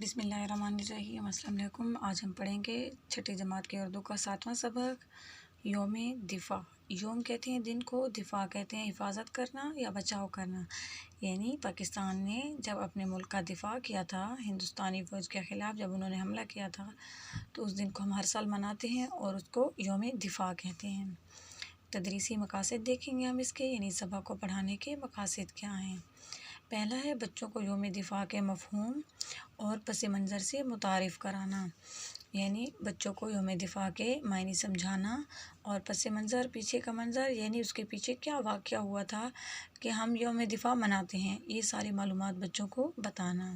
بسم اللہ الرحمن الرحیم۔ السلام علیکم۔ آج ہم پڑھیں گے چھٹی جماعت کے اردو کا 7واں سبق، یوم دفاع۔ یوم کہتے ہیں دن کو، دفاع کہتے ہیں حفاظت کرنا یا بچاؤ کرنا۔ یعنی پاکستان نے جب اپنے ملک کا دفاع کیا تھا ہندوستانی فوج کے خلاف، جب انہوں نے حملہ کیا تھا، تو اس دن کو ہم ہر سال مناتے ہیں اور اس کو یوم دفاع کہتے ہیں۔ تدریسی مقاصد دیکھیں گے ہم اس کے، یعنی سبق کو پڑھانے کے مقاصد کیا ہیں۔ پہلا ہے بچوں کو یوم دفاع کے مفہوم اور پس منظر سے متعارف کرانا، یعنی بچوں کو یوم دفاع کے معنی سمجھانا اور پس منظر، پیچھے کا منظر، یعنی اس کے پیچھے کیا واقعہ ہوا تھا کہ ہم یوم دفاع مناتے ہیں، یہ ساری معلومات بچوں کو بتانا۔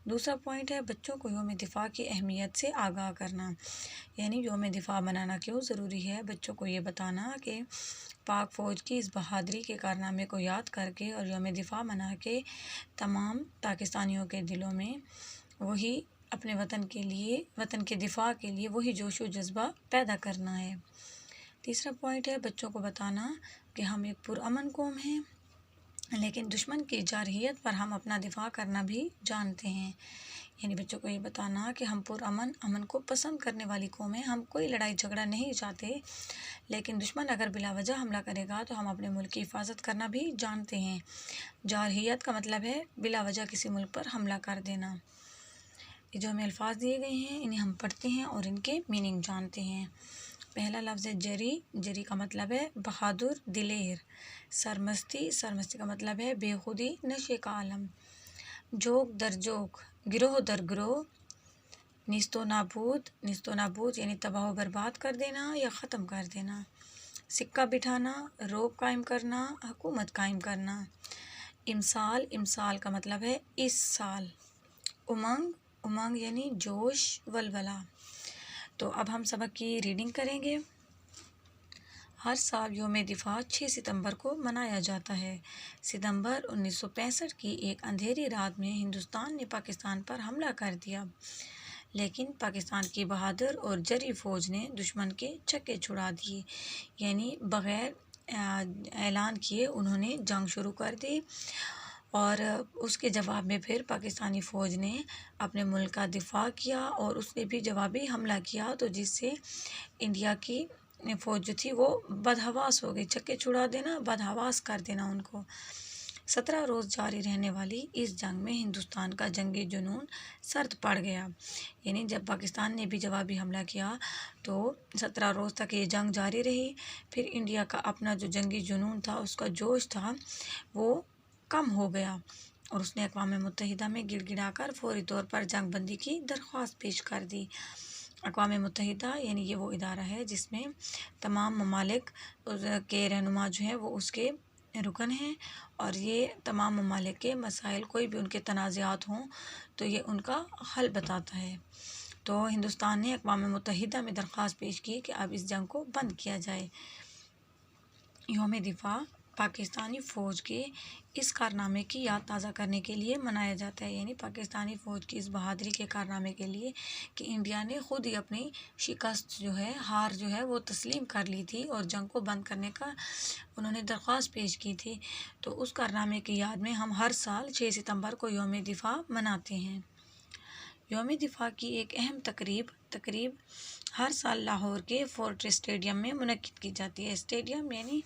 دوسرا پوائنٹ ہے بچوں کو یوم دفاع کی اہمیت سے آگاہ کرنا، یعنی یوم دفاع منانا کیوں ضروری ہے، بچوں کو یہ بتانا کہ پاک فوج کی اس بہادری کے کارنامے کو یاد کر کے اور یوم دفاع منا کے تمام پاکستانیوں کے دلوں میں وہی اپنے وطن کے لیے، وطن کے دفاع کے لیے وہی جوش و جذبہ پیدا کرنا ہے۔ تیسرا پوائنٹ ہے بچوں کو بتانا کہ ہم ایک پرامن قوم ہیں، لیکن دشمن کی جارحیت پر ہم اپنا دفاع کرنا بھی جانتے ہیں، یعنی بچوں کو یہ بتانا کہ ہم امن کو پسند کرنے والی قوم ہیں، ہم کوئی لڑائی جھگڑا نہیں چاہتے، لیکن دشمن اگر بلا وجہ حملہ کرے گا تو ہم اپنے ملک کی حفاظت کرنا بھی جانتے ہیں۔ جارحیت کا مطلب ہے بلا وجہ کسی ملک پر حملہ کر دینا۔ یہ جو ہمیں الفاظ دیے گئے ہیں انہیں ہم پڑھتے ہیں اور ان کے میننگ جانتے ہیں۔ پہلا لفظ ہے جری۔ جری کا مطلب ہے بہادر، دلیر۔ سرمستی۔ سرمستی کا مطلب ہے بے خودی، نشے کا عالم۔ جوک در جوک، گروہ در گروہ۔ نیست و نابود۔ نیست و نابود یعنی تباہ و برباد کر دینا یا ختم کر دینا۔ سکہ بٹھانا، روب قائم کرنا، حکومت قائم کرنا۔ امسال۔ امسال کا مطلب ہے اس سال۔ امنگ۔ امنگ یعنی جوش، ولولہ۔ تو اب ہم سبق کی ریڈنگ کریں گے۔ ہر سال یوم دفاع 6 ستمبر کو منایا جاتا ہے۔ ستمبر 1965 کی ایک اندھیری رات میں ہندوستان نے پاکستان پر حملہ کر دیا، لیکن پاکستان کی بہادر اور جری فوج نے دشمن کے چھکے چھڑا دیے، یعنی بغیر اعلان کیے انہوں نے جنگ شروع کر دی، اور اس کے جواب میں پھر پاکستانی فوج نے اپنے ملک کا دفاع کیا اور اس نے بھی جوابی حملہ کیا، تو جس سے انڈیا کی فوج جو تھی وہ بدحواس ہو گئی۔ چھکے چھڑا دینا، بدحواس کر دینا ان کو۔ 17 روز جاری رہنے والی اس جنگ میں ہندوستان کا جنگی جنون سرد پڑ گیا، یعنی جب پاکستان نے بھی جوابی حملہ کیا تو 17 روز تک یہ جنگ جاری رہی۔ پھر انڈیا کا اپنا جو جنگی جنون تھا، اس کا جوش تھا، وہ کم ہو گیا اور اس نے اقوام متحدہ میں گڑ گڑا کر فوری طور پر جنگ بندی کی درخواست پیش کر دی۔ اقوام متحدہ یعنی یہ وہ ادارہ ہے جس میں تمام ممالک کے رہنما جو ہیں وہ اس کے رکن ہیں، اور یہ تمام ممالک کے مسائل، کوئی بھی ان کے تنازعات ہوں تو یہ ان کا حل بتاتا ہے۔ تو ہندوستان نے اقوام متحدہ میں درخواست پیش کی کہ اب اس جنگ کو بند کیا جائے۔ یوم دفاع پاکستانی فوج کے اس کارنامے کی یاد تازہ کرنے کے لیے منایا جاتا ہے، یعنی پاکستانی فوج کی اس بہادری کے کارنامے کے لیے کہ انڈیا نے خود ہی اپنی شکست جو ہے، ہار جو ہے وہ تسلیم کر لی تھی اور جنگ کو بند کرنے کا انہوں نے درخواست پیش کی تھی، تو اس کارنامے کی یاد میں ہم ہر سال 6 ستمبر کو یوم دفاع مناتے ہیں۔ یوم دفاع کی ایک اہم تقریب ہر سال لاہور کے فورٹ اسٹیڈیم میں منعقد کی جاتی ہے۔ اسٹیڈیم یعنی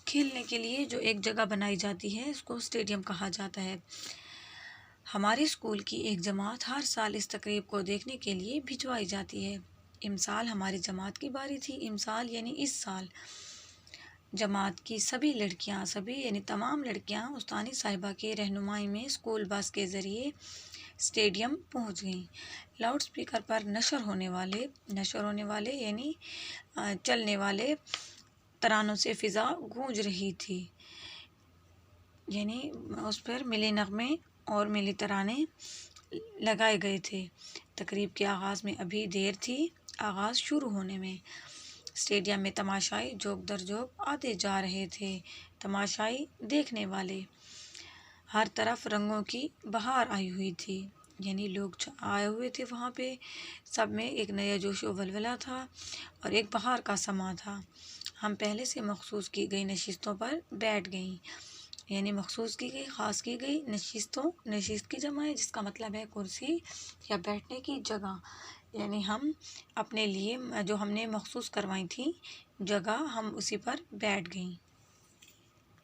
کھیلنے کے لیے جو ایک جگہ بنائی جاتی ہے، اس کو اسٹیڈیم کہا جاتا ہے۔ ہمارے اسکول کی ایک جماعت ہر سال اس تقریب کو دیکھنے کے لیے بھجوائی جاتی ہے۔ امسال ہماری جماعت کی باری تھی۔ امسال یعنی اس سال جماعت کی سبھی لڑکیاں، یعنی تمام لڑکیاں استانی صاحبہ کی رہنمائی میں اسکول بس کے ذریعے اسٹیڈیم پہنچ گئیں۔ لاؤڈ اسپیکر پر نشر ہونے والے یعنی چلنے والے ترانوں سے فضا گونج رہی تھی، یعنی اس پر ملی نغمے اور ملی ترانے لگائے گئے تھے۔ تقریب کے آغاز میں ابھی دیر تھی آغاز شروع ہونے میں۔ اسٹیڈیم میں تماشائی جوک در جوک آتے جا رہے تھے۔ تماشائی دیکھنے والے، ہر طرف رنگوں کی بہار آئی ہوئی تھی، یعنی لوگ آئے ہوئے تھے وہاں پہ، سب میں ایک نیا جوش و ولولہ تھا اور ایک بہار کا سماں تھا۔ ہم پہلے سے مخصوص کی گئی نشستوں پر بیٹھ گئیں۔ یعنی مخصوص کی گئی، خاص کی گئی نشستوں، نشست کی جمع ہے جس کا مطلب ہے کرسی یا بیٹھنے کی جگہ، یعنی ہم اپنے لیے جو ہم نے مخصوص کروائی تھی جگہ ہم اسی پر بیٹھ گئیں۔